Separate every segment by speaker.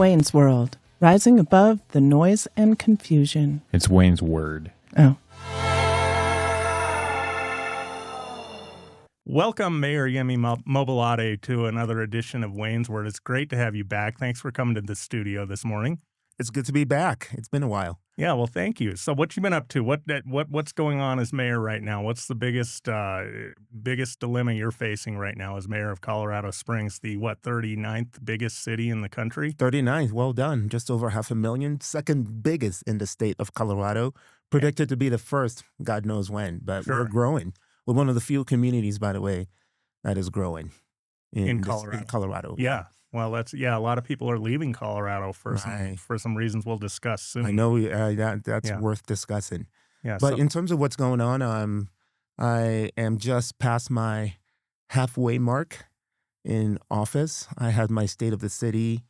Speaker 1: Wayne's World, rising above the noise and confusion.
Speaker 2: It's Wayne's Word.
Speaker 1: Oh.
Speaker 3: Welcome, Mayor Yemi Mobolade, to another edition of Wayne's Word. It's great to have you back. Thanks for coming to the studio this morning.
Speaker 4: It's good to be back. It's been a while.
Speaker 3: Yeah, well, thank you. So what you been up to? What's going on as mayor right now? What's the biggest dilemma you're facing right now as mayor of Colorado Springs, the 39th biggest city in the country?
Speaker 4: 39th, well done. Just over 500,000, second biggest in the state of Colorado. Predicted to be the first, God knows when, but
Speaker 3: Sure.
Speaker 4: We're growing. We're one of the few communities, by the way, that is growing
Speaker 3: in Colorado.
Speaker 4: Yeah.
Speaker 3: Well, a lot of people are leaving Colorado for
Speaker 4: Right.
Speaker 3: some reasons we'll discuss soon.
Speaker 4: I know that's worth discussing.
Speaker 3: Yeah,
Speaker 4: But in terms of what's going on, I am just past my halfway mark in office. I had my State of the City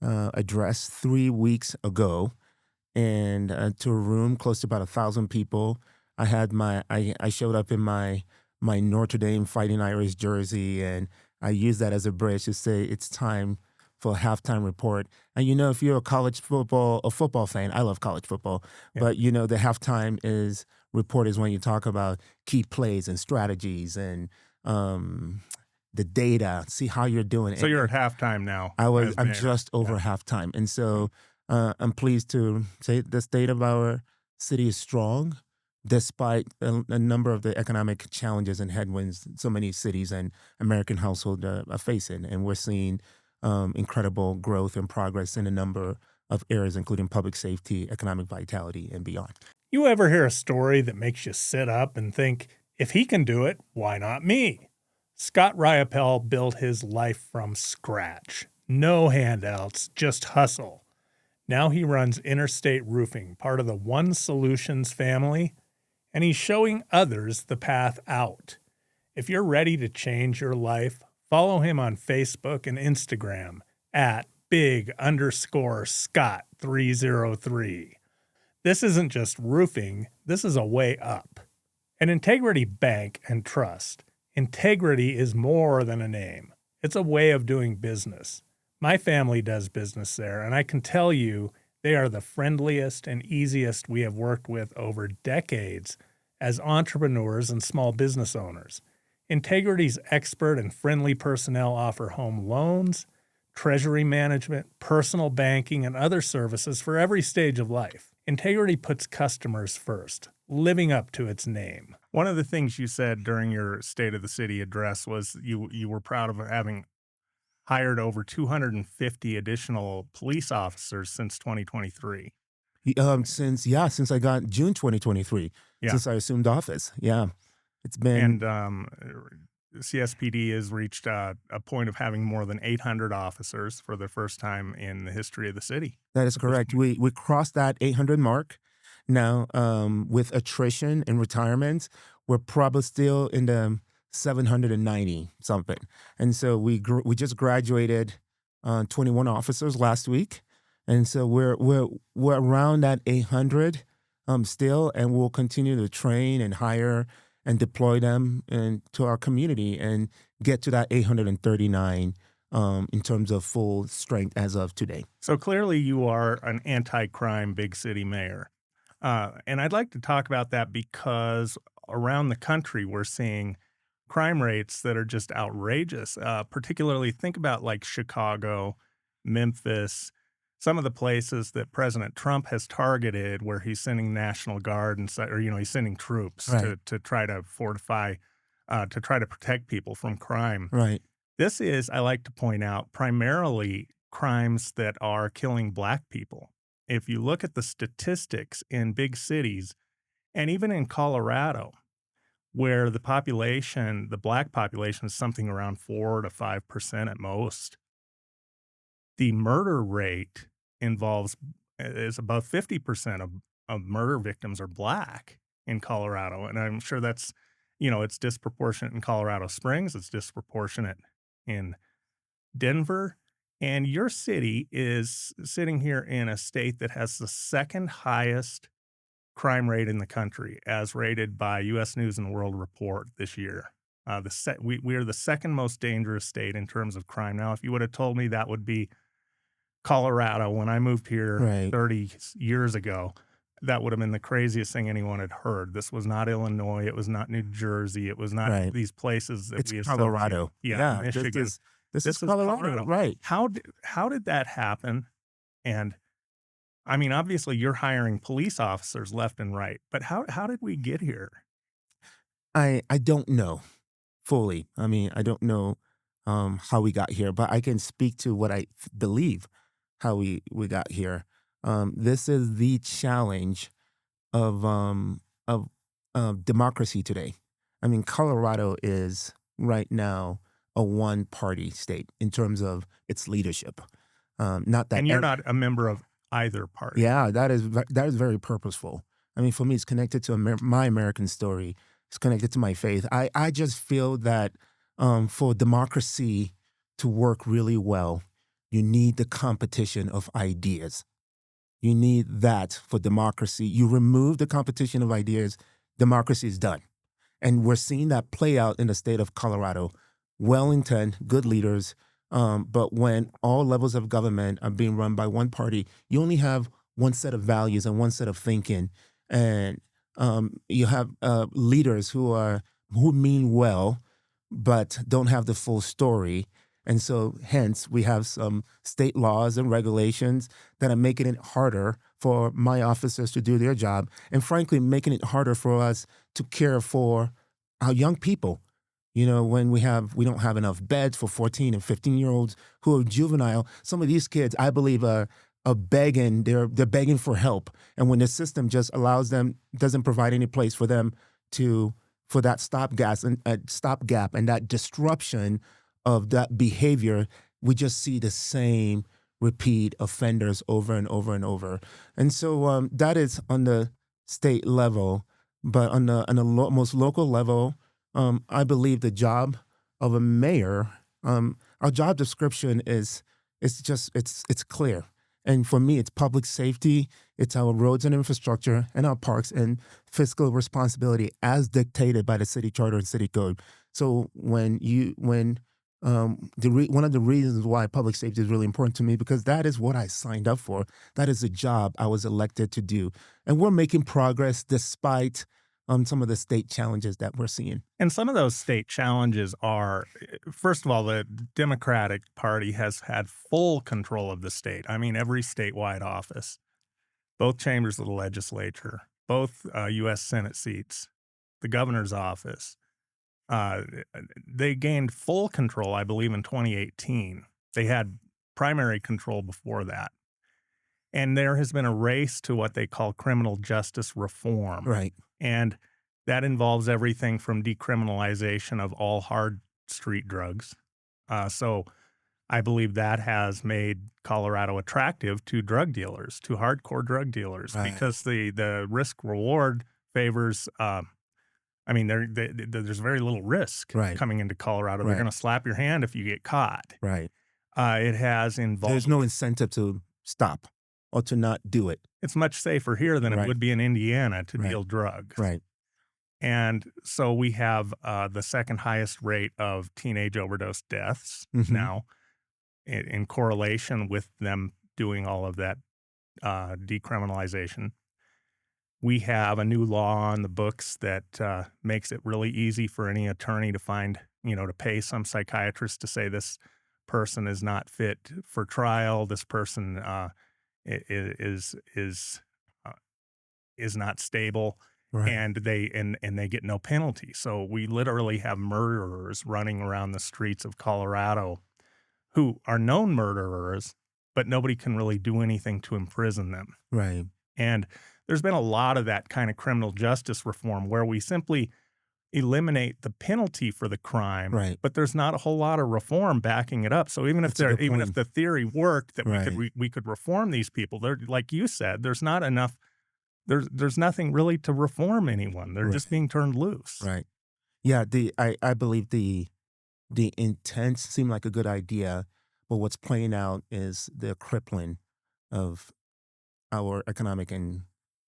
Speaker 4: address 3 weeks ago, and to a room close to about 1,000 people. I had I showed up in my Notre Dame Fighting Irish jersey, and I use that as a bridge to say it's time for a halftime report. And if you're a football fan, I love college football, but the halftime report is when you talk about key plays and strategies and the data, see how you're doing.
Speaker 3: So you're at halftime now.
Speaker 4: I'm just over halftime, and so I'm pleased to say the state of our city is strong, despite a number of the economic challenges and headwinds so many cities and American households are facing. And we're seeing incredible growth and progress in a number of areas, including public safety, economic vitality, and beyond.
Speaker 3: You ever hear a story that makes you sit up and think, if he can do it, why not me? Scott Riopel built his life from scratch. No handouts, just hustle. Now he runs Interstate Roofing, part of the One Solutions family, and he's showing others the path out. If you're ready to change your life, follow him on Facebook and Instagram at big_Scott303. This isn't just roofing, this is a way up. At Integrity Bank and Trust, integrity is more than a name. It's a way of doing business. My family does business there, and I can tell you they are the friendliest and easiest we have worked with over decades as entrepreneurs and small business owners. Integrity's expert and friendly personnel offer home loans, treasury management, personal banking, and other services for every stage of life. Integrity puts customers first, living up to its name. One of the things you said during your State of the City address was you were proud of having hired over 250 additional police officers since 2023.
Speaker 4: Since I got June 2023, since I assumed office. Yeah, it's been.
Speaker 3: And CSPD has reached a point of having more than 800 officers for the first time in the history of the city.
Speaker 4: That is correct. We crossed that 800 mark. Now, with attrition and retirements, we're probably still in the 790 something. And so we just graduated 21 officers last week. And so we're around that 800 still, and we'll continue to train and hire and deploy them to our community and get to that 839 in terms of full strength as of today.
Speaker 3: So clearly you are an anti-crime big city mayor. And I'd like to talk about that because around the country we're seeing crime rates that are just outrageous. Particularly think about like Chicago, Memphis, some of the places that President Trump has targeted where he's sending National Guard he's sending troops to try to fortify, to try to protect people from crime.
Speaker 4: Right.
Speaker 3: This is, I like to point out, primarily crimes that are killing Black people. If you look at the statistics in big cities, and even in Colorado, where the Black population is something around 4 to 5% at most, the murder rate is above 50% of murder victims are Black in Colorado. And I'm sure that's, it's disproportionate in Colorado Springs. It's disproportionate in Denver. And your city is sitting here in a state that has the second highest crime rate in the country, as rated by U.S. News and World Report this year. We are the second most dangerous state in terms of crime. Now, if you would have told me that would be Colorado, when I moved here
Speaker 4: Right.
Speaker 3: 30 years ago, that would have been the craziest thing anyone had heard. This was not Illinois. It was not New Jersey. It was not
Speaker 4: Right.
Speaker 3: these places that
Speaker 4: It's
Speaker 3: we associate.
Speaker 4: Colorado.
Speaker 3: Yeah,
Speaker 4: Yeah.
Speaker 3: Michigan.
Speaker 4: This is
Speaker 3: This is
Speaker 4: Colorado.
Speaker 3: Colorado.
Speaker 4: Right.
Speaker 3: How did that happen? And I mean, obviously, you're hiring police officers left and right, but how did we get here?
Speaker 4: I don't know fully. I mean, I don't know how we got here, but I can speak to what I believe how we got here. This is the challenge of democracy today. I mean, Colorado is right now a one party state in terms of its leadership. Not that
Speaker 3: And you're not a member of either party.
Speaker 4: Yeah, that is very purposeful. I mean, for me, it's connected to my American story. It's connected to my faith. I just feel that for democracy to work really well, you need the competition of ideas. You need that for democracy. You remove the competition of ideas, democracy is done. And we're seeing that play out in the state of Colorado. Well intent, good leaders. But when all levels of government are being run by one party, you only have one set of values and one set of thinking. And you have leaders who mean well, but don't have the full story. And so hence we have some state laws and regulations that are making it harder for my officers to do their job, and frankly, making it harder for us to care for our young people. You know, when we don't have enough beds for 14 and 15-year-olds who are juvenile. Some of these kids, I believe, are begging. They're begging for help, and when the system just doesn't provide any place for them for that stopgap and that disruption of that behavior, we just see the same repeat offenders over and over and over. And so that is on the state level, but on the most local level, I believe the job of a mayor, our job description it's clear. And for me, it's public safety, it's our roads and infrastructure, and our parks, and fiscal responsibility as dictated by the city charter and city code. So one of the reasons why public safety is really important to me, because that is what I signed up for. That is a job I was elected to do, and we're making progress despite some of the state challenges that we're seeing.
Speaker 3: And some of those state challenges are, first of all, the Democratic Party has had full control of the state. I mean, every statewide office, both chambers of the legislature, both U.S. Senate seats, the governor's office. They gained full control, I believe, in 2018. They had primary control before that. And there has been a race to what they call criminal justice reform.
Speaker 4: Right.
Speaker 3: And that involves everything from decriminalization of all hard street drugs. So I believe that has made Colorado attractive to drug dealers, to hardcore drug dealers,
Speaker 4: Right.
Speaker 3: because the risk reward favors. I mean, there's very little risk
Speaker 4: Right.
Speaker 3: coming into Colorado. They're
Speaker 4: Right.
Speaker 3: going to slap your hand if you get caught.
Speaker 4: Right.
Speaker 3: It has involved.
Speaker 4: There's no incentive to stop or to not do it.
Speaker 3: It's much safer here than it
Speaker 4: Right.
Speaker 3: would be in Indiana to
Speaker 4: Right.
Speaker 3: deal drugs.
Speaker 4: Right.
Speaker 3: And so we have the second highest rate of teenage overdose deaths
Speaker 4: Mhm.
Speaker 3: now, in correlation with them doing all of that decriminalization. We have a new law on the books that makes it really easy for any attorney to to pay some psychiatrist to say this person is not fit for trial. This person is not stable,
Speaker 4: Right.
Speaker 3: and they get no penalty. So we literally have murderers running around the streets of Colorado who are known murderers, but nobody can really do anything to imprison them.
Speaker 4: Right.
Speaker 3: And there's been a lot of that kind of criminal justice reform where we simply eliminate the penalty for the crime,
Speaker 4: Right.
Speaker 3: but there's not a whole lot of reform backing it up. So even if
Speaker 4: That's a good
Speaker 3: even
Speaker 4: point.
Speaker 3: if the theory worked that
Speaker 4: Right.
Speaker 3: we could reform these people, there, like you said, there's not enough. There's nothing really to reform anyone. They're
Speaker 4: Right.
Speaker 3: just being turned loose.
Speaker 4: Right. Yeah. I believe the intent seemed like a good idea, but what's playing out is the crippling of our economic and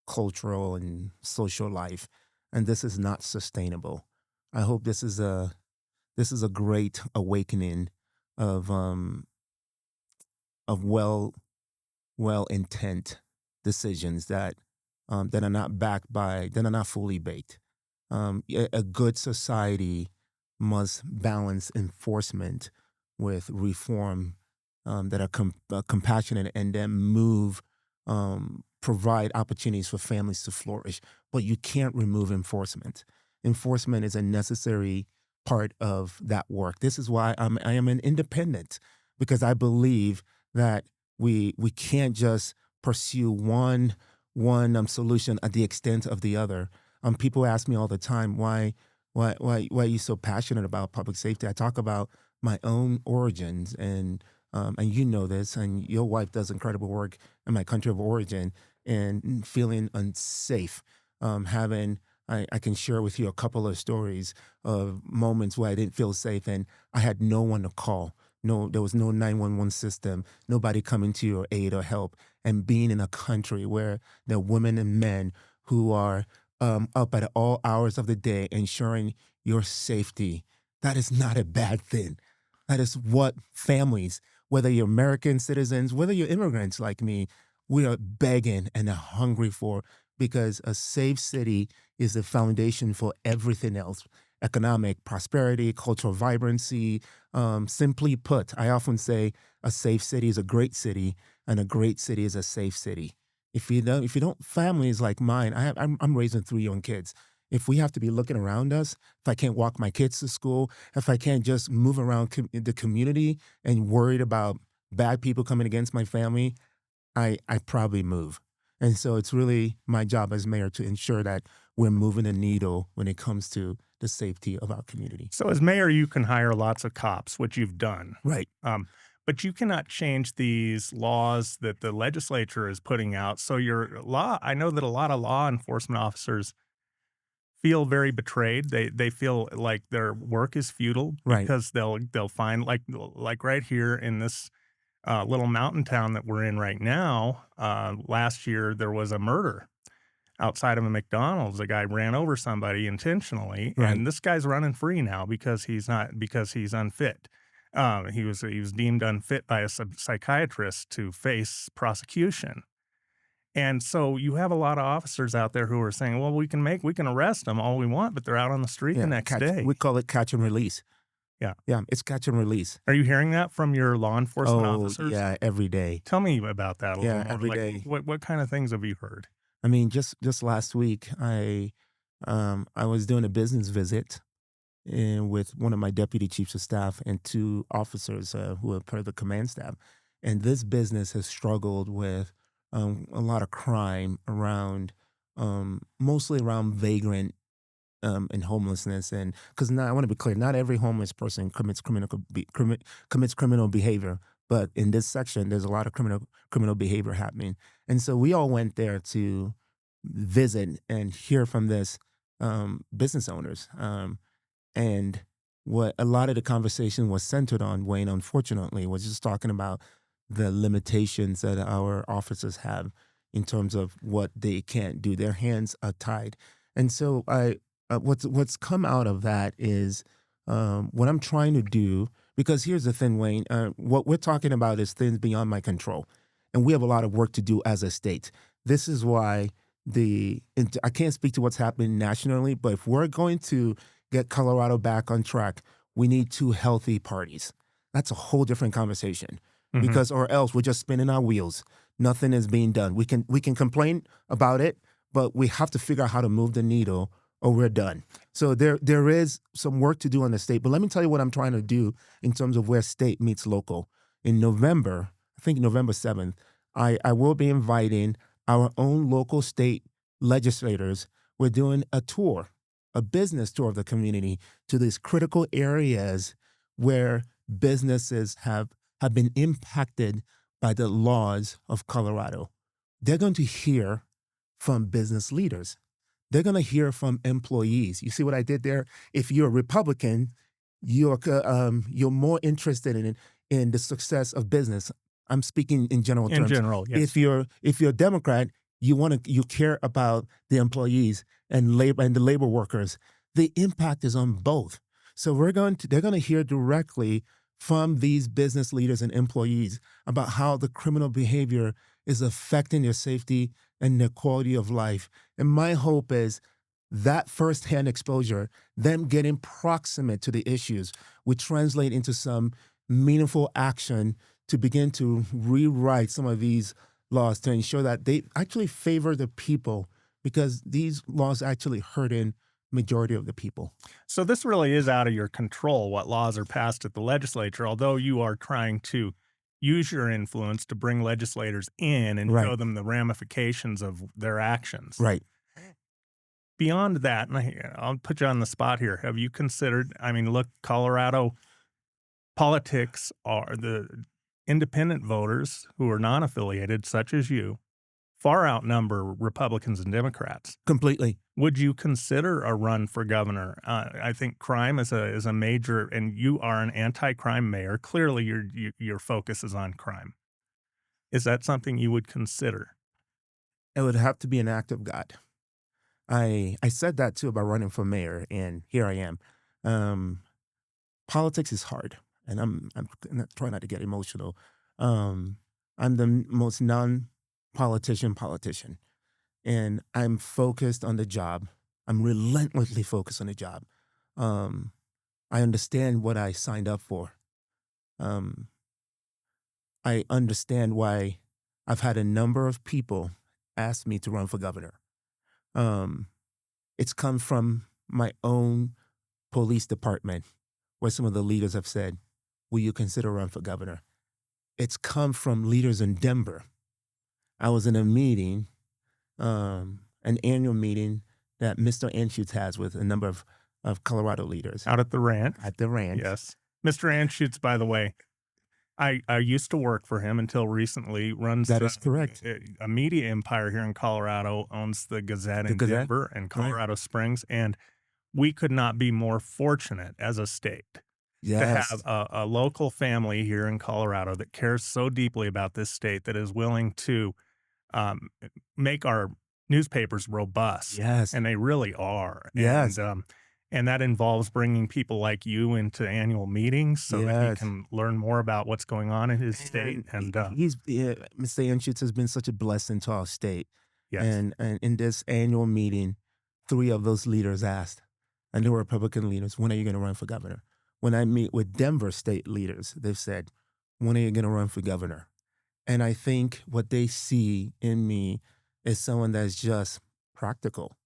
Speaker 4: cultural and social life, and this is not sustainable. I hope this is a great awakening of well well-intent decisions that are not that are not fully baked. A good society must balance enforcement with reform that are compassionate and then provide opportunities for families to flourish. But you can't remove enforcement. Enforcement is a necessary part of that work. This is why I am an independent, because I believe that we can't just pursue one solution at the extent of the other. People ask me all the time, why are you so passionate about public safety? I talk about my own origins, and you know this, and your wife does incredible work in my country of origin, and feeling unsafe. I can share with you a couple of stories of moments where I didn't feel safe, and I had no one to call. No, there was no 911 system, nobody coming to your aid or help. And being in a country where there are women and men who are up at all hours of the day ensuring your safety, that is not a bad thing. That is what families, whether you're American citizens, whether you're immigrants like me, we are begging and are hungry for, because a safe city is the foundation for everything else. Economic prosperity, cultural vibrancy. Simply put, I often say a safe city is a great city, and a great city is a safe city. If you don't, families like mine, I'm raising 3 young kids. If we have to be looking around us, if I can't walk my kids to school, if I can't just move around the community and worried about bad people coming against my family, I probably move. And so it's really my job as mayor to ensure that we're moving the needle when it comes to the safety of our community.
Speaker 3: So as mayor, you can hire lots of cops, which you've done.
Speaker 4: Right.
Speaker 3: But you cannot change these laws that the legislature is putting out. So I know that a lot of law enforcement officers feel very betrayed. They feel like their work is futile,
Speaker 4: Right.
Speaker 3: because they'll find, like right here in this little mountain town that we're in right now. Last year there was a murder outside of a McDonald's. A guy ran over somebody intentionally,
Speaker 4: Right.
Speaker 3: and this guy's running free now because he's unfit. He was deemed unfit by a psychiatrist to face prosecution. And so you have a lot of officers out there who are saying, well, we can arrest them all we want, but they're out on the street the next day.
Speaker 4: We call it catch and release.
Speaker 3: Yeah.
Speaker 4: Yeah, it's catch and release.
Speaker 3: Are you hearing that from your law enforcement officers?
Speaker 4: Yeah, every day.
Speaker 3: Tell me about that a little more.
Speaker 4: Every day.
Speaker 3: What kind of things have you heard?
Speaker 4: I mean, just last week, I was doing a business visit with one of my deputy chiefs of staff and 2 officers who are part of the command staff. And this business has struggled with a lot of crime around, mostly around vagrant and homelessness. And because now I want to be clear, not every homeless person commits criminal behavior, but in this section, there's a lot of criminal behavior happening. And so we all went there to visit and hear from this business owners. And what a lot of the conversation was centered on, Wayne, unfortunately, was just talking about the limitations that our officers have in terms of what they can't do. Their hands are tied. And so what's come out of that is what I'm trying to do, because here's the thing, Wayne, what we're talking about is things beyond my control. And we have a lot of work to do as a state. This is why I can't speak to what's happening nationally, but if we're going to get Colorado back on track, we need 2 healthy parties. That's a whole different conversation, because or else we're just spinning our wheels. Nothing is being done. We can complain about it, but we have to figure out how to move the needle or we're done. So there is some work to do on the state. But let me tell you what I'm trying to do in terms of where state meets local. In November, I think November 7th, I will be inviting our own local state legislators. We're doing a business tour of the community to these critical areas where businesses have been impacted by the laws of Colorado. They're going to hear from business leaders. They're going to hear from employees. You see what I did there? If you're a Republican, you're more interested in the success of business. I'm speaking in general terms.
Speaker 3: In general, yes.
Speaker 4: If you're a Democrat, you care about the employees and the labor workers. The impact is on both. So they're going to hear directly from these business leaders and employees about how the criminal behavior is affecting their safety and their quality of life. And my hope is that firsthand exposure, them getting proximate to the issues, would translate into some meaningful action to begin to rewrite some of these laws to ensure that they actually favor the people, because these laws actually hurting majority of the people.
Speaker 3: So this really is out of your control, what laws are passed at the legislature, although you are trying to use your influence to bring legislators in and
Speaker 4: Right.
Speaker 3: show them the ramifications of their actions.
Speaker 4: Right.
Speaker 3: Beyond that, and I'll put you on the spot here. Have you considered, I mean, look, Colorado politics are the independent voters who are non-affiliated, such as you, far outnumber Republicans and Democrats.
Speaker 4: Completely.
Speaker 3: Would you consider a run for governor? I think crime is a major, and you are an anti-crime mayor. Clearly, your focus is on crime. Is that something you would consider?
Speaker 4: It would have to be an act of God. I said that too about running for mayor, and here I am. Politics is hard, and I'm trying not to get emotional. I'm the most non-politician politician, and I'm focused on the job. I'm relentlessly focused on the job. I understand what I signed up for. I understand why I've had a number of people ask me to run for governor. It's come from my own police department, where some of the leaders have said, will you consider run for governor? It's come from leaders in Denver. I was in a meeting, an annual meeting that Mr. Anschutz has with a number of Colorado leaders.
Speaker 3: Out at the ranch?
Speaker 4: At the ranch.
Speaker 3: Yes. Mr. Anschutz, by the way, I used to work for him until recently, runs
Speaker 4: That is correct.
Speaker 3: a media empire here in Colorado, owns the Gazette in Denver and Colorado Springs, and we could not be more fortunate as a state to have a local family here in Colorado that cares so deeply about this state that is willing to make our newspapers robust.
Speaker 4: Yes.
Speaker 3: And they really are.
Speaker 4: Yes.
Speaker 3: And that involves bringing people like you into annual meetings so that he
Speaker 4: Yes.
Speaker 3: can learn more about what's going on in his state. And
Speaker 4: Mr. Anschutz has been such a blessing to our state.
Speaker 3: yes,
Speaker 4: And in this annual meeting, 3 of those leaders asked, and they were Republican leaders, when are you going to run for governor? When I meet with Denver state leaders, they've said, when are you going to run for governor? And I think what they see in me is someone that's just practical.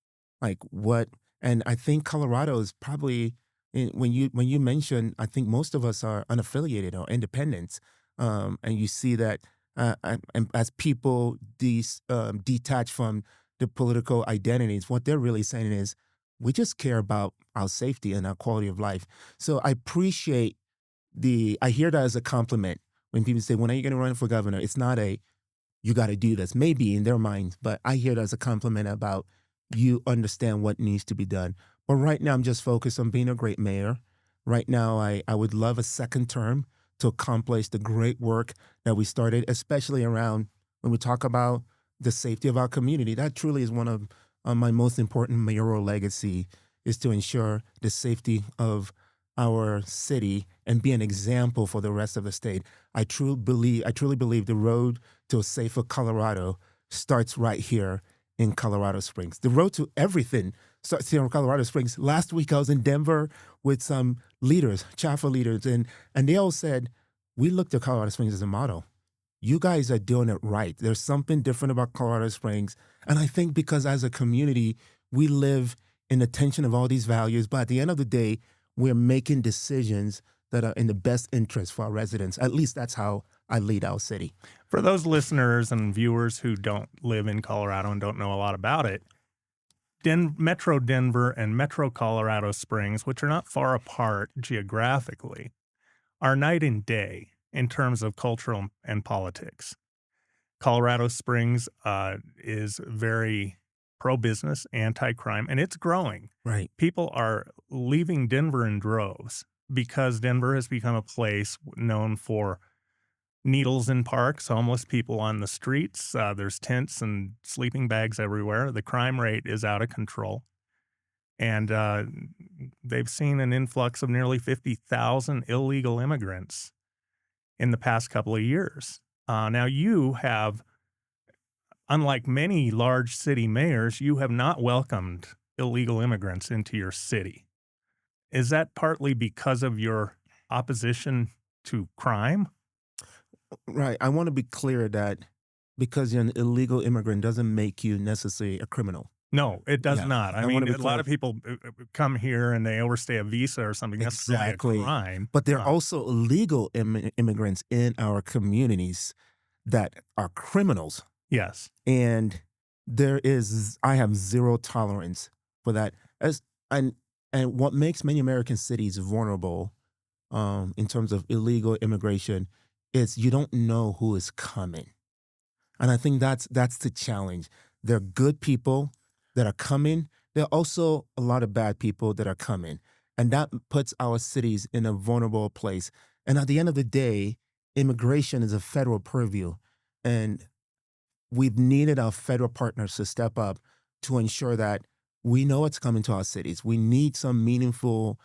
Speaker 4: Like what, and I think Colorado is probably, when you mention, I think most of us are unaffiliated or independents. And you see that and as people detach from the political identities, what they're really saying is, we just care about our safety and our quality of life. So I appreciate I hear that as a compliment when people say, when are you going to run for governor? It's not you got to do this, maybe in their minds, but I hear it as a compliment about you understand what needs to be done. But right now I'm just focused on being a great mayor. Right now I would love a second term to accomplish the great work that we started, especially around when we talk about the safety of our community. That truly is one of my most important mayoral legacy, is to ensure the safety of our city and be an example for the rest of the state. I truly believe the road to a safer Colorado starts right here in Colorado Springs. The road to everything starts here in Colorado Springs. Last week I was in Denver with some leaders, Chaffa leaders, and they all said, we looked at Colorado Springs as a model. You guys are doing it right. There's something different about Colorado Springs. And I think because as a community, we live in the tension of all these values, but at the end of the day, we're making decisions that are in the best interest for our residents. At least that's how I lead our city.
Speaker 3: for those listeners and viewers who don't live in Colorado and don't know a lot about it, Metro Denver and Metro Colorado Springs, which are not far apart geographically, are night and day in terms of cultural and politics. Colorado Springs is very pro-business, anti-crime, and it's growing.
Speaker 4: Right.
Speaker 3: People are leaving Denver in droves because Denver has become a place known for needles in parks, homeless people on the streets. There's tents and sleeping bags everywhere. The crime rate is out of control. And they've seen an influx of nearly 50,000 illegal immigrants in the past couple of years. Now, you have unlike many large city mayors, you have not welcomed illegal immigrants into your city. Is that partly because of your opposition to crime?
Speaker 4: Right. I want to be clear that because you're an illegal immigrant doesn't make you necessarily a criminal.
Speaker 3: No, it does
Speaker 4: Yeah.
Speaker 3: not. I
Speaker 4: I want
Speaker 3: mean,
Speaker 4: to
Speaker 3: a
Speaker 4: be
Speaker 3: lot
Speaker 4: clear.
Speaker 3: of people come here and they overstay a visa or something. That's not really a
Speaker 4: Exactly.
Speaker 3: crime.
Speaker 4: But there are also illegal immigrants in our communities that are criminals.
Speaker 3: Yes.
Speaker 4: And I have zero tolerance for that. As and and what makes many American cities vulnerable in terms of illegal immigration is you don't know who is coming. And I think that's the challenge. There are good people that are coming. There are also a lot of bad people that are coming. And that puts our cities in a vulnerable place. And at the end of the day, immigration is a federal purview. And we've needed our federal partners to step up to ensure that we know what's coming to our cities. We need some meaningful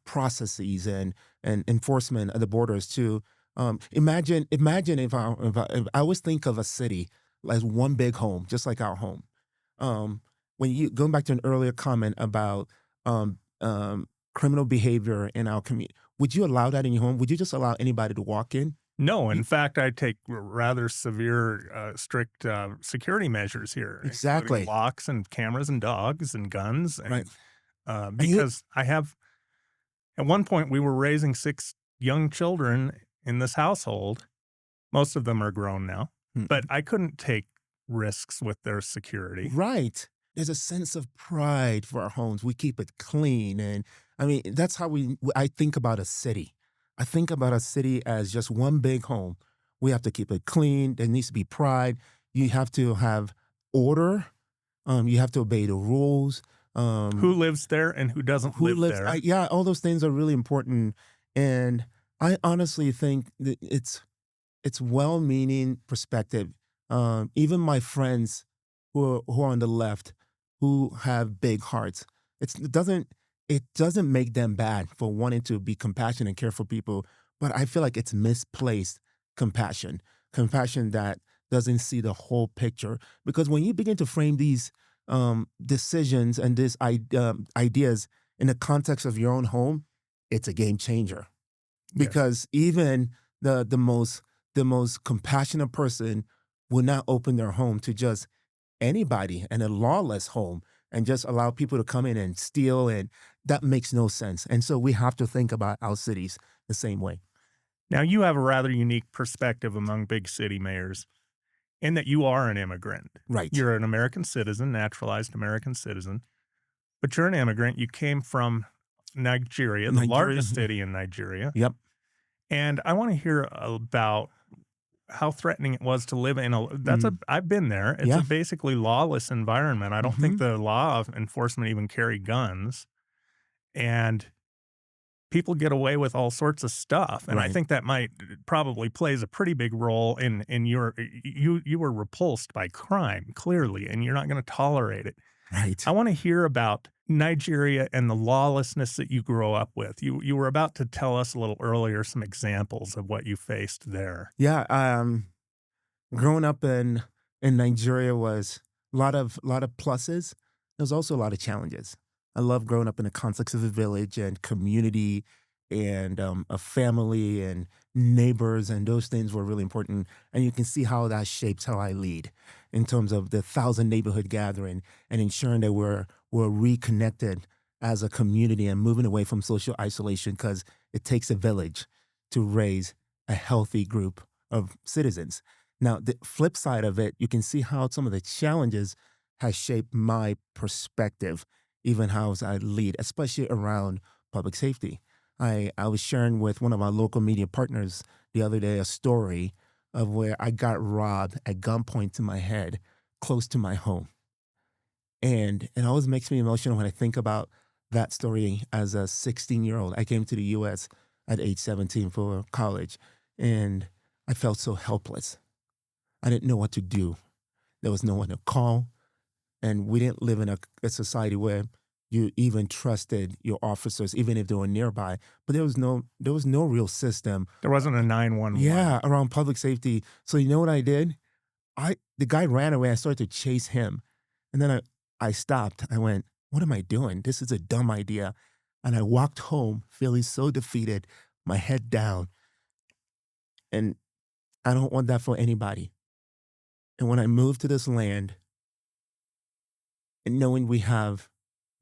Speaker 4: processes and enforcement at the borders to imagine if I always think of a city as one big home, just like our home. When you going back to an earlier comment about criminal behavior in our community, would you allow that in your home? Would you just allow anybody to walk in?
Speaker 3: No, in fact, I take rather severe, strict security measures here,
Speaker 4: Exactly.
Speaker 3: including locks and cameras and dogs and guns. And,
Speaker 4: Right.
Speaker 3: because I have, at one point, we were raising 6 young children in this household. Most of them are grown now, but I couldn't take risks with their security.
Speaker 4: Right. There's a sense of pride for our homes. We keep it clean. And I mean, that's how I think about a city. I think about a city as just one big home. We have to keep it clean. There needs to be pride. You have to have order. You have to obey the rules.
Speaker 3: Who lives there and who doesn't live there?
Speaker 4: Yeah, all those things are really important. And I honestly think that it's well-meaning perspective. Even my friends who are on the left, who have big hearts, it doesn't make them bad for wanting to be compassionate and care for people. But I feel like it's misplaced compassion that doesn't see the whole picture. Because when you begin to frame these decisions and these ideas in the context of your own home, it's a game changer. Because even the most compassionate person will not open their home to just anybody in a lawless home and just allow people to come in and steal, and that makes no sense. And so we have to think about our cities the same way.
Speaker 3: Now, you have a rather unique perspective among big city mayors in that you are an immigrant.
Speaker 4: Right.
Speaker 3: You're an American citizen, naturalized American citizen, but you're an immigrant. You came from Nigeria, the largest city in Nigeria.
Speaker 4: Yep.
Speaker 3: And I want to hear about how threatening it was to live in I've been there. It's a basically lawless environment. I don't think the law enforcement even carry guns, and people get away with all sorts of stuff. And I think that probably plays a pretty big role in you were repulsed by crime, clearly, and you're not going to tolerate it.
Speaker 4: Right.
Speaker 3: I want to hear about Nigeria and the lawlessness that you grew up with. You were about to tell us a little earlier some examples of what you faced there.
Speaker 4: Yeah. Growing up in Nigeria was a lot of pluses. There's also a lot of challenges. I love growing up in the context of a village and community and a family and neighbors, and those things were really important. And you can see how that shapes how I lead in terms of the 1,000 neighborhood gathering and ensuring that we're reconnected as a community and moving away from social isolation, because it takes a village to raise a healthy group of citizens. Now, the flip side of it, you can see how some of the challenges has shaped my perspective, even how I lead, especially around public safety. I was sharing with one of our local media partners the other day a story of where I got robbed at gunpoint to my head close to my home. And it always makes me emotional when I think about that story as a 16-year-old. I came to the U.S. at age 17 for college, and I felt so helpless. I didn't know what to do. There was no one to call, and we didn't live in a society where you even trusted your officers, even if they were nearby. But there was no real system.
Speaker 3: There wasn't a 911.
Speaker 4: Yeah, around public safety. So you know what I did? the guy ran away. I started to chase him. And then I stopped. I went, what am I doing? This is a dumb idea. And I walked home feeling so defeated, my head down. And I don't want that for anybody. And when I moved to this land, and knowing we have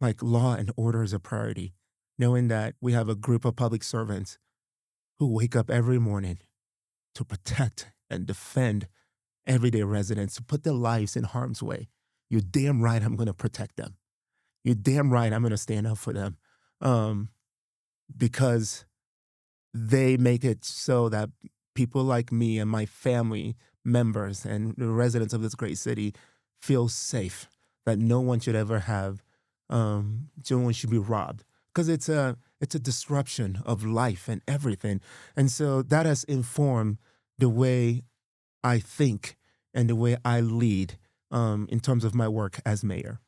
Speaker 4: like law and order as a priority, knowing that we have a group of public servants who wake up every morning to protect and defend everyday residents, to put their lives in harm's way, you're damn right I'm going to protect them. You're damn right I'm going to stand up for them, because they make it so that people like me and my family members and the residents of this great city feel safe, that no one should ever have, no one should be robbed, because it's a disruption of life and everything. And so that has informed the way I think and the way I lead, in terms of my work as mayor.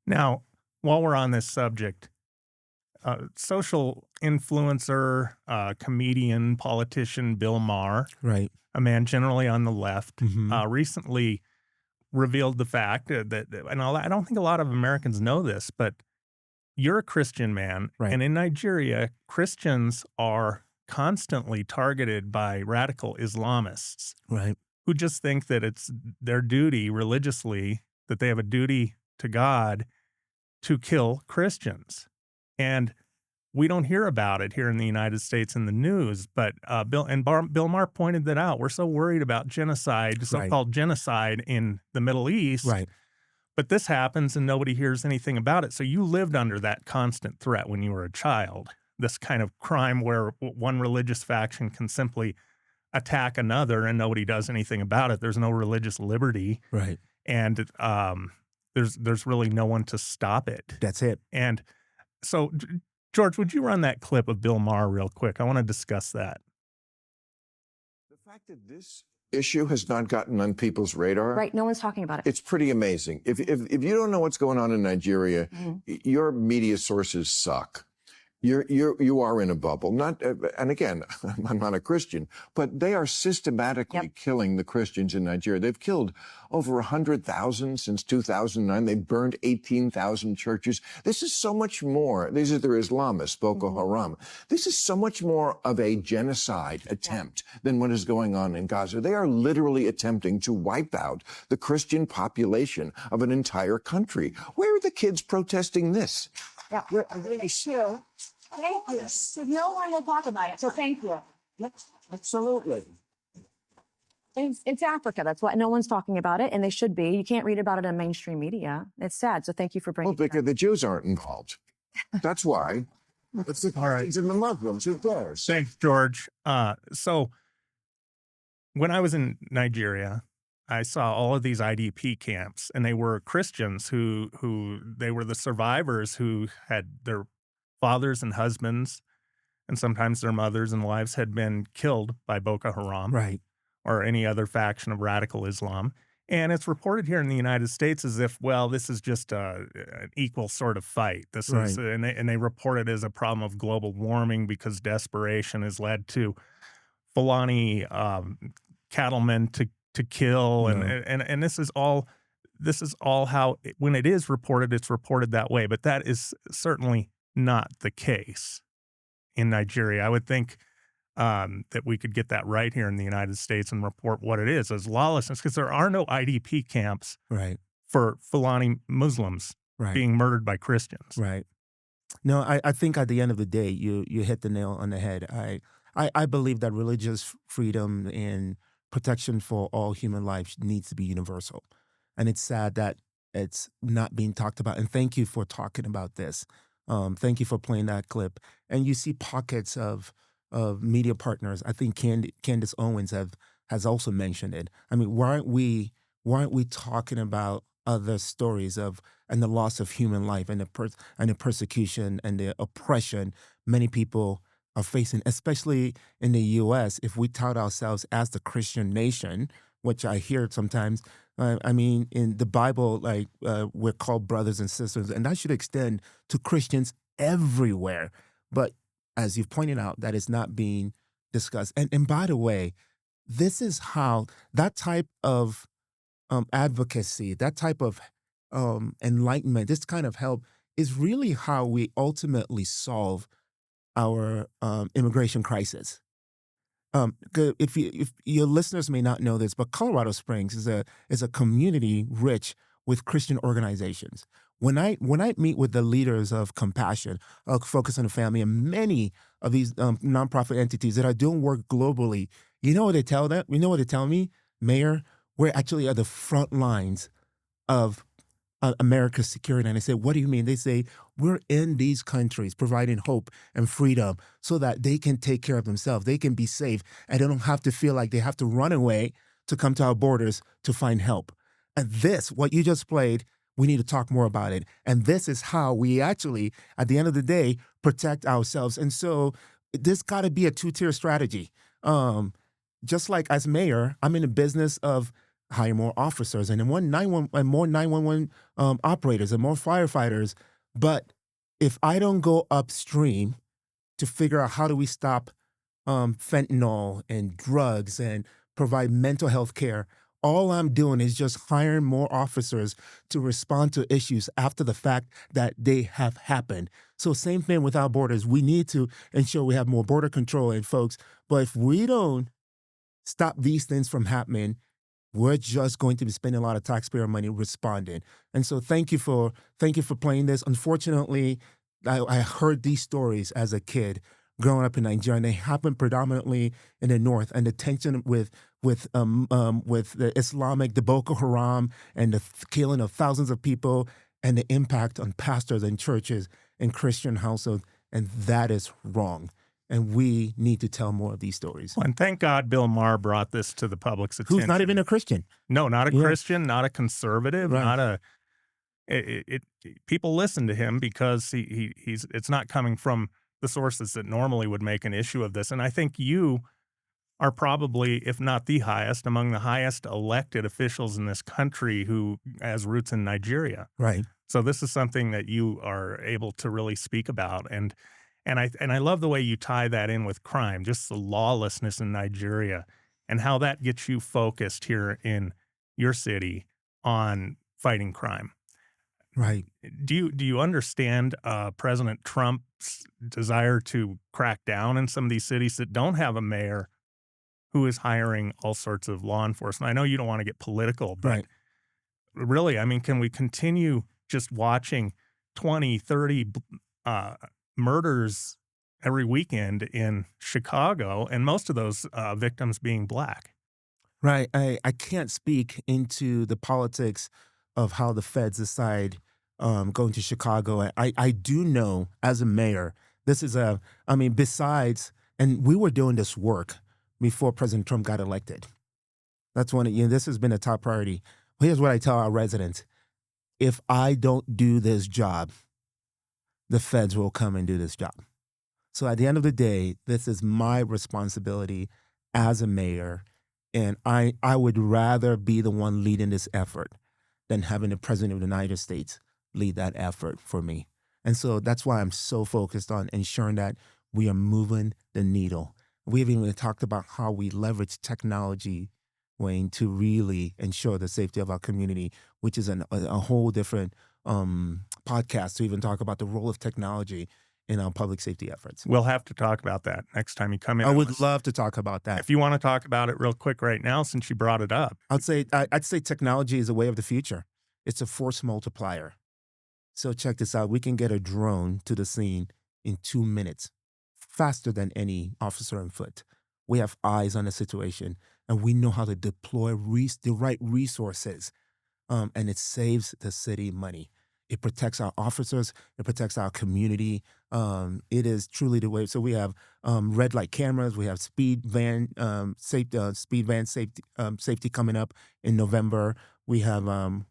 Speaker 3: Now, while we're on this subject, social influencer, comedian, politician Bill Maher,
Speaker 4: Right.
Speaker 3: a man generally on the left,
Speaker 4: Mhm.
Speaker 3: recently revealed the fact that, and I don't think a lot of Americans know this, but you're a Christian man,
Speaker 4: Right.
Speaker 3: and in Nigeria, Christians are constantly targeted by radical Islamists
Speaker 4: Right.
Speaker 3: who just think that it's their duty religiously, that they have a duty to God to kill Christians. And we don't hear about it here in the United States in the news, but Bill Maher pointed that out. We're so worried about genocide,
Speaker 4: Right.
Speaker 3: so-called genocide in the Middle East,
Speaker 4: Right.
Speaker 3: but this happens and nobody hears anything about it. So you lived under that constant threat when you were a child, this kind of crime where one religious faction can simply attack another and nobody does anything about it. There's no religious liberty,
Speaker 4: Right.
Speaker 3: and there's really no one to stop it.
Speaker 4: That's it.
Speaker 3: And so, George, would you run that clip of Bill Maher real quick? I want to discuss that.
Speaker 2: The fact that this issue has not gotten on people's radar,
Speaker 5: Right, no one's talking about it.
Speaker 2: it's pretty amazing. If you don't know what's going on in Nigeria, your media sources suck. You are in a bubble. Not, and again, I'm not a Christian, but they are systematically killing the Christians in Nigeria. They've killed over 100,000 since 2009. They've burned 18,000 churches. This is so much more. These are their Islamists, Boko Haram. This is so much more of a genocide attempt than what is going on in Gaza. They are literally attempting to wipe out the Christian population of an entire country. Where are the kids protesting this?
Speaker 5: Yeah, are they sure? Thank you. So no one will talk about it, so thank you.
Speaker 2: Absolutely.
Speaker 5: It's Africa. That's why no one's talking about it, and they should be. You can't read about it in mainstream media. It's sad, so thank you for bringing
Speaker 2: Well, because the Jews aren't involved. That's why. It's the Christians and the Muslims. Who cares?
Speaker 3: Thanks, George. So when I was in Nigeria, I saw all of these IDP camps, and they were Christians who they were the survivors who had their fathers and husbands, and sometimes their mothers and wives had been killed by Boko Haram,
Speaker 4: Right.
Speaker 3: or any other faction of radical Islam. And it's reported here in the United States as if, well, this is just an equal sort of fight. This is, and they report it as a problem of global warming because desperation has led to Fulani cattlemen to kill, and this is all how when it is reported, it's reported that way. But that is certainly not the case in Nigeria. I would think that we could get that right here in the United States and report what it is as lawlessness, because there are no IDP camps
Speaker 4: Right.
Speaker 3: for Fulani Muslims
Speaker 4: Right.
Speaker 3: being murdered by Christians.
Speaker 4: Right. No, I think at the end of the day, you hit the nail on the head. I believe that religious freedom and protection for all human life needs to be universal. And it's sad that it's not being talked about. And thank you for talking about this. Thank you for playing that clip. And you see pockets of media partners. I think Candace Owens has also mentioned it. I mean, why aren't we talking about other stories of and the loss of human life and the persecution and the oppression many people are facing, especially in the U.S. If we tout ourselves as the Christian nation, which I hear sometimes. I mean, in the Bible, like we're called brothers and sisters, and that should extend to Christians everywhere. But as you've pointed out, that is not being discussed. And by the way, this is how that type of advocacy, that type of enlightenment, this kind of help is really how we ultimately solve our immigration crisis. If your listeners may not know this, but Colorado Springs is a community rich with Christian organizations. When I meet with the leaders of Compassion, Focus on the Family, and many of these nonprofit entities that are doing work globally, you know what they tell them? You know what they tell me, Mayor? We're actually at the front lines of America's security. And I say, what do you mean? They say, we're in these countries providing hope and freedom so that they can take care of themselves. They can be safe and they don't have to feel like they have to run away to come to our borders to find help. And this, what you just played, we need to talk more about it. And this is how we actually, at the end of the day, protect ourselves. And so this got to be a two-tier strategy. Just like as mayor, I'm in the business of hire more officers and more 911 operators and more firefighters. But if I don't go upstream to figure out how do we stop fentanyl and drugs and provide mental health care, all I'm doing is just hiring more officers to respond to issues after the fact that they have happened. So same thing with our borders. We need to ensure we have more border control and folks. But if we don't stop these things from happening, we're just going to be spending a lot of taxpayer money responding. And so thank you for playing this. Unfortunately, I heard these stories as a kid growing up in Nigeria, and they happened predominantly in the north. And the tension with the Islamic, the Boko Haram, and the killing of thousands of people, and the impact on pastors and churches and Christian households, and that is wrong. And we need to tell more of these stories.
Speaker 3: Well, and thank God Bill Maher brought this to the public's attention.
Speaker 4: Who's not even a Christian.
Speaker 3: No, not a Christian, not a conservative,
Speaker 4: Right.
Speaker 3: not a. People listen to him because he's. It's not coming from the sources that normally would make an issue of this. And I think you are probably, if not the highest, among the highest elected officials in this country who has roots in Nigeria.
Speaker 4: Right.
Speaker 3: So this is something that you are able to really speak about. And I love the way you tie that in with crime, just the lawlessness in Nigeria and how that gets you focused here in your city on fighting crime.
Speaker 4: Right.
Speaker 3: Do you understand President Trump's desire to crack down in some of these cities that don't have a mayor who is hiring all sorts of law enforcement? I know you don't want to get political, but
Speaker 4: Right.
Speaker 3: really, I mean, can we continue just watching 20, 30 murders every weekend in Chicago, and most of those victims being black?
Speaker 4: Right. I can't speak into the politics of how the feds decide going to Chicago. I do know as a mayor, this is besides, and we were doing this work before President Trump got elected. That's when this has been a top priority. Here's what I tell our residents. If I don't do this job, the feds will come and do this job. So at the end of the day, this is my responsibility as a mayor. And I would rather be the one leading this effort than having the president of the United States lead that effort for me. And so that's why I'm so focused on ensuring that we are moving the needle. We've even talked about how we leverage technology, Wayne, to really ensure the safety of our community, which is a whole different podcast to even talk about the role of technology in our public safety efforts.
Speaker 3: We'll have to talk about that next time you come in.
Speaker 4: I would love to talk about that.
Speaker 3: If you want to talk about it real quick right now, since you brought it up.
Speaker 4: I'd say technology is a way of the future. It's a force multiplier. So check this out. We can get a drone to the scene in 2 minutes, faster than any officer on foot. We have eyes on the situation, and we know how to deploy the right resources, and it saves the city money. It protects our officers. It protects our community. It is truly the way. So we have red light cameras. We have speed van safety coming up in November. We have our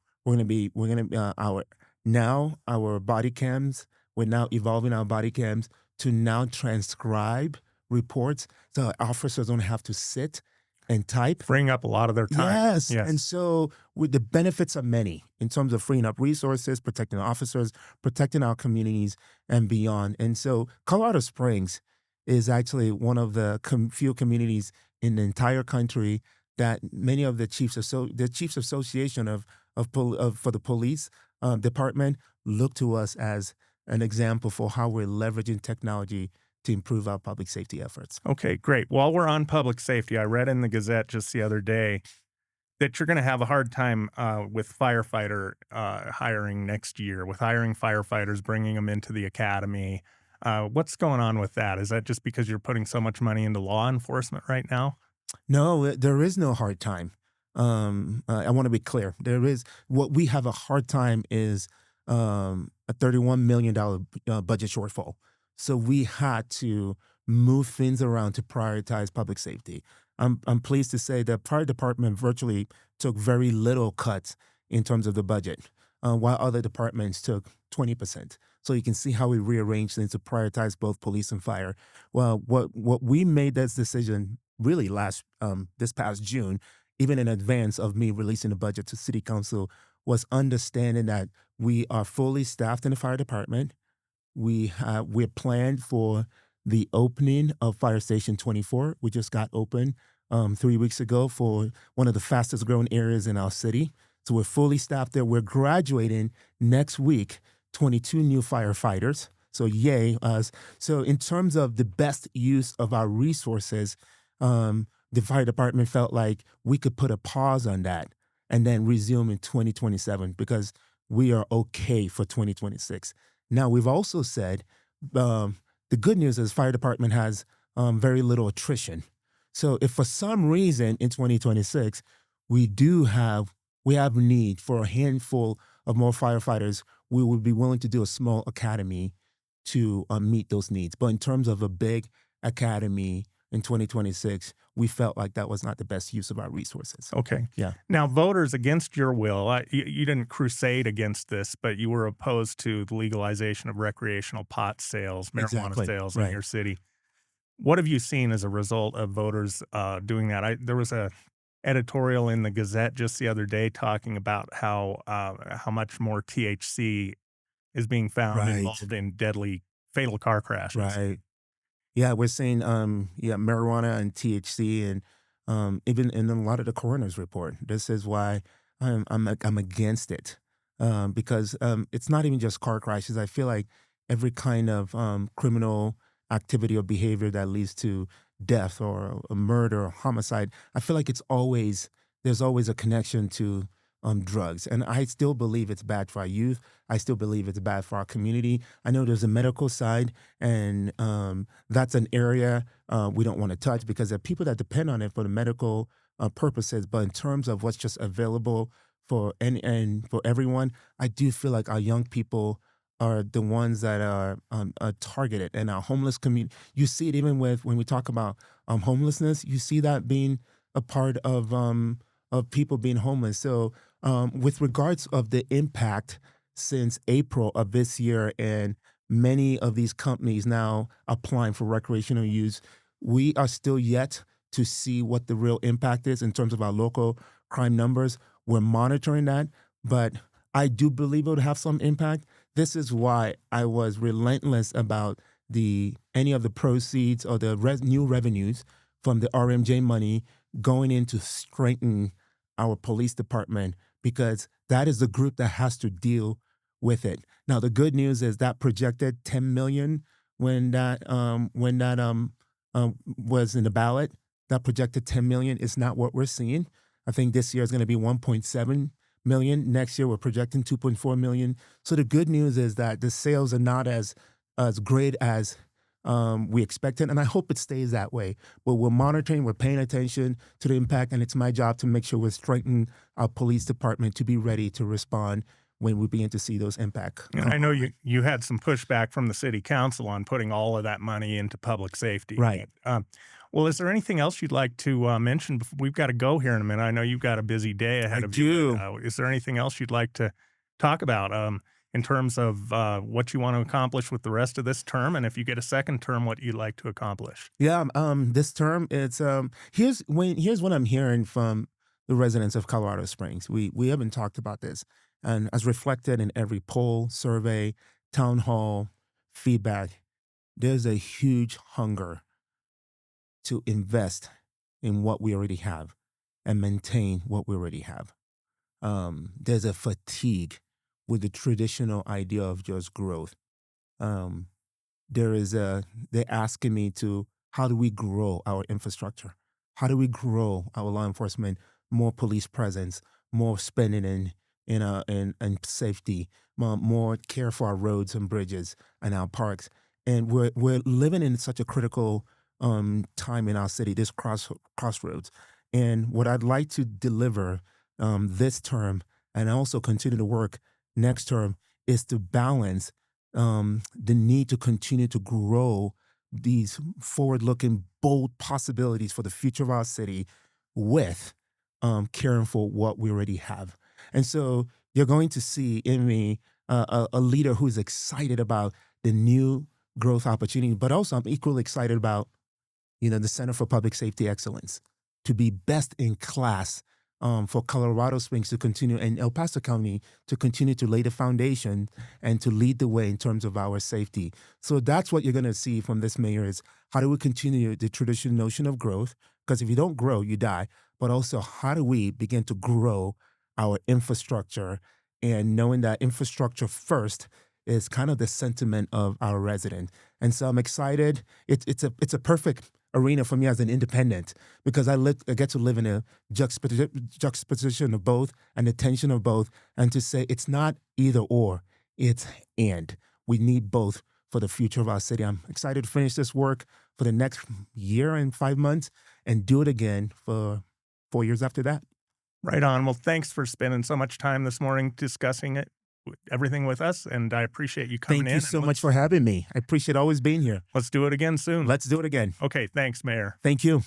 Speaker 4: body cams. We're now evolving our body cams to now transcribe reports, so officers don't have to sit and type.
Speaker 3: Freeing up a lot of their time.
Speaker 4: Yes. And so with the benefits are many in terms of freeing up resources, protecting officers, protecting our communities and beyond. And so Colorado Springs is actually one of the few communities in the entire country that many of the chiefs association for the police department look to us as an example for how we're leveraging technology to improve our public safety efforts.
Speaker 3: Okay, great. While we're on public safety, I read in the Gazette just the other day that you're going to have a hard time with firefighter hiring next year, with hiring firefighters, bringing them into the academy. What's going on with that? Is that just because you're putting so much money into law enforcement right now?
Speaker 4: No, there is no hard time. I want to be clear. What we have a hard time is a $31 million budget shortfall. So we had to move things around to prioritize public safety. I'm pleased to say the fire department virtually took very little cuts in terms of the budget, while other departments took 20%. So you can see how we rearranged things to prioritize both police and fire. Well, what we made this decision really this past June, even in advance of me releasing the budget to City Council, was understanding that we are fully staffed in the fire department. We're planned for the opening of Fire Station 24. We just got open 3 weeks ago for one of the fastest growing areas in our city. So we're fully staffed there. We're graduating next week 22 new firefighters. So yay us. So in terms of the best use of our resources, the fire department felt like we could put a pause on that and then resume in 2027 because we are okay for 2026. Now, we've also said the good news is fire department has very little attrition. So if for some reason in 2026 we have need for a handful of more firefighters, we would be willing to do a small academy to meet those needs. But in terms of a big academy in 2026, we felt like that was not the best use of our resources.
Speaker 3: Okay.
Speaker 4: Yeah.
Speaker 3: Now, voters, against your will, you didn't crusade against this, but you were opposed to the legalization of recreational pot sales, marijuana sales in your city. What have you seen as a result of voters doing that? There was a editorial in the Gazette just the other day talking about how much more THC is being found involved in deadly, fatal car crashes.
Speaker 4: Right. Yeah, we're seeing marijuana and THC, and even in a lot of the coroner's report. This is why I'm against it, because it's not even just car crashes. I feel like every kind of criminal activity or behavior that leads to death or a murder or homicide, I feel like there's always a connection to drugs. And I still believe it's bad for our youth. I still believe it's bad for our community. I know there's a medical side, and that's an area we don't want to touch because there are people that depend on it for the medical purposes. But in terms of what's just available for and for everyone, I do feel like our young people are the ones that are targeted. And our homeless community, you see it even when we talk about homelessness, you see that being a part of people being homeless. So with regards of the impact since April of this year and many of these companies now applying for recreational use, we are still yet to see what the real impact is in terms of our local crime numbers. We're monitoring that, but I do believe it would have some impact. This is why I was relentless about any of the proceeds or the new revenues from the RMJ money going in to strengthen our police department, because that is the group that has to deal with it. Now, the good news is that projected $10 million when that was in the ballot, that projected $10 million is not what we're seeing. I think this year is going to be 1.7 million. Next year, we're projecting 2.4 million. So the good news is that the sales are not as great as we expected, and I hope it stays that way. But we're monitoring, we're paying attention to the impact, and it's my job to make sure we're strengthening our police department to be ready to respond when we begin to see those impacts.
Speaker 3: I know you had some pushback from the city council on putting all of that money into public safety.
Speaker 4: Right.
Speaker 3: Well, is there anything else you'd like to mention? We've got to go here in a minute. I know you've got a busy day ahead of you. Is there anything else you'd like to talk about in terms of what you want to accomplish with the rest of this term? And if you get a second term, what you'd like to accomplish?
Speaker 4: Yeah, this term, it's here's what I'm hearing from the residents of Colorado Springs. We haven't talked about this, and as reflected in every poll, survey, town hall, feedback, there's a huge hunger to invest in what we already have. and maintain what we already have. There's a fatigue with the traditional idea of just growth. They're asking me to, how do we grow our infrastructure? How do we grow our law enforcement, more police presence, more spending in safety, more care for our roads and bridges and our parks? And we're living in such a critical time in our city, this crossroads. And what I'd like to deliver this term, and also continue to work next term, is to balance the need to continue to grow these forward-looking, bold possibilities for the future of our city with caring for what we already have. And so you're going to see in me a leader who's excited about the new growth opportunity, but also I'm equally excited about, the Center for Public Safety Excellence, to be best in class for Colorado Springs to continue, and El Paso County to continue to lay the foundation and to lead the way in terms of our safety. So that's what you're going to see from this mayor, is how do we continue the traditional notion of growth? Because if you don't grow, you die. But also, how do we begin to grow our infrastructure, and knowing that infrastructure first is kind of the sentiment of our resident. And so I'm excited. It's a perfect arena for me as an independent, because I get to live in a juxtaposition of both and the tension of both, and to say it's not either or, it's and. We need both for the future of our city. I'm excited to finish this work for the next year and 5 months and do it again for 4 years after that.
Speaker 3: Right on. Well, thanks for spending so much time this morning discussing everything with us, and I appreciate you coming in.
Speaker 4: Thank you so much for having me. I appreciate always being here.
Speaker 3: Let's do it again soon.
Speaker 4: Let's do it again.
Speaker 3: Okay, thanks, Mayor.
Speaker 4: Thank you.